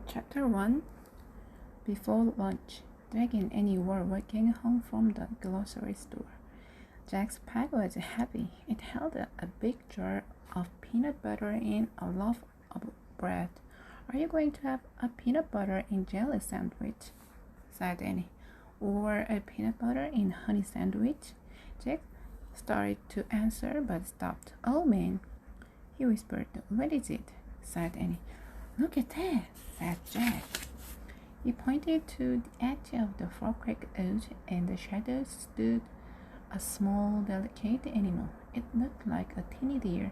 Chapter 1. Before lunch, Jack and Annie were walking home from the grocery store. Jack's pack was heavy. It held a big jar of peanut butter and a loaf of bread. "Are you going to have a peanut butter and jelly sandwich?" said Annie. "Or a peanut butter and honey sandwich?" Jack started to answer but stopped. "Oh, man," he whispered. "What is it?" said Annie. "Look at that," said Jack. He pointed to the edge of the far-cracked oat, and the shadow stood a small, delicate animal. It looked like a teeny deer.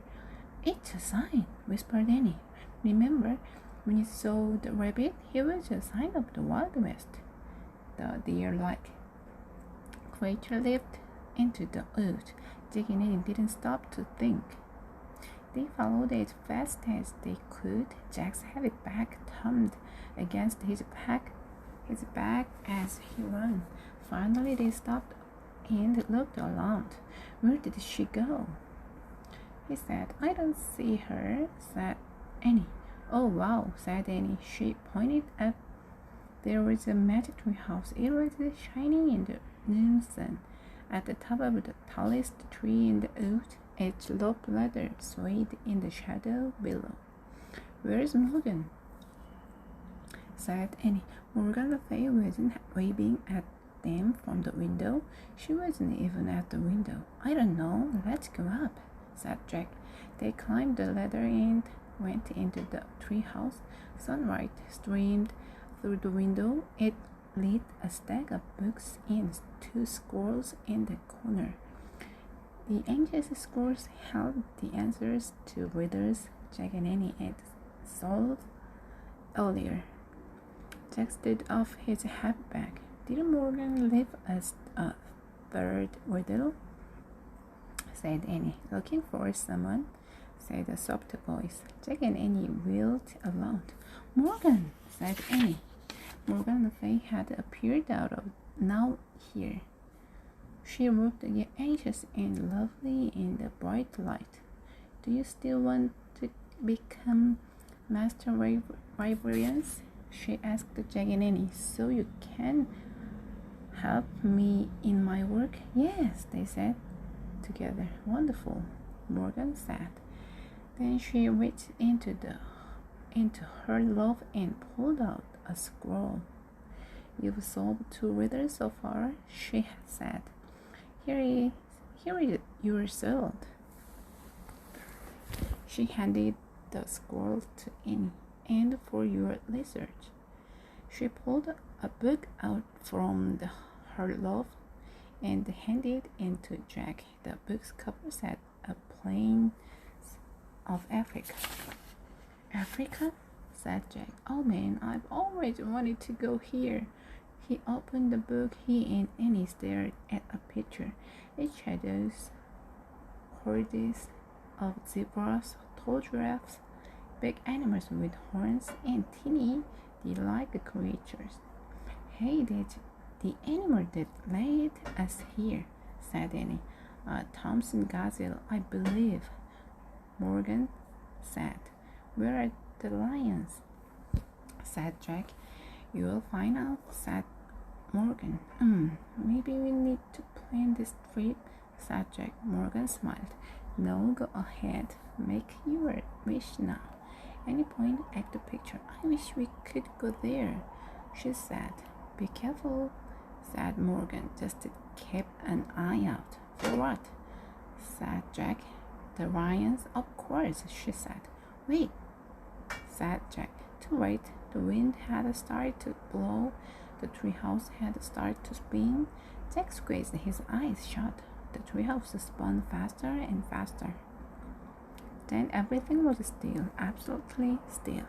"It's a sign," whispered Annie. "Remember when you saw the rabbit? He was a sign of the Wild West." The deer-like creature leaped into the oat. Jack and Annie didn't stop to think. They followed as fast as they could. Jack's heavy back thumped against his back as he ran. Finally, they stopped and looked around. "Where did she go?" he said. "I don't see her," said Annie. "Oh, wow," said Annie. She pointed up. There was a MTH. It was shining in the noon sun. At the top of the tallest tree in the oat, its rope ladder swayed in the shadow below. "Where's Morgan?" said Annie. Morgan Le Fay wasn't waving at them from the window. She wasn't even at the window. "I don't know. Let's go up," said Jack. They climbed the ladder and went into the treehouse. Sunlight streamed through the window. It lit a stack of books and two squirrels in the corner. The anxious squirrels held the answers to riddles Jack and Annie had solved earlier. Jack stood off his heavy bag. "Did Morgan leave us a third riddle?" said Annie. "Looking for someone," said a soft voice. Jack and Annie wheeled around. "Morgan," said Annie. Morgan Le Fay had appeared out of now here. She looked anxious and lovely in the bright light. "Do you still want to become master librarians?" she asked Jack and Annie. "So you can help me in my work?" "Yes," they said together. "Wonderful," Morgan said. Then she reached into her glove and pulled out a scroll. "You've solved 2 riddles so far," she said. Here is your result." She handed the scroll to Annie. "And for your research." She pulled a book out from her loft and handed it to Jack. The book's cover said "A Plains of Africa." "Africa?" said Jack. "Oh man, I've always wanted to go here." He opened the book. He and Annie stared at a picture. It shadows hordes of zebras, tall giraffes, big animals with horns, and teeny deer-like creatures. "Hey, that's the animal that led us here," said Annie. "A Thompson gazelle, I believe," Morgan said. "Where are the lions?" said Jack. "You'll find out," said Morgan. Maybe we need to plan this trip," said Jack. Morgan smiled. "No, go ahead. Make your wish now." Annie pointed at the picture. "I wish we could go there," she said. "Be careful," said Morgan. "Just keep an eye out." "For what?" said Jack. "The lions, of course," she said. "Wait," said Jack. Too late. The wind had started to blow. The treehouse had started to spin. Jack squeezed his eyes shut. The treehouse spun faster and faster. Then everything was still, absolutely still.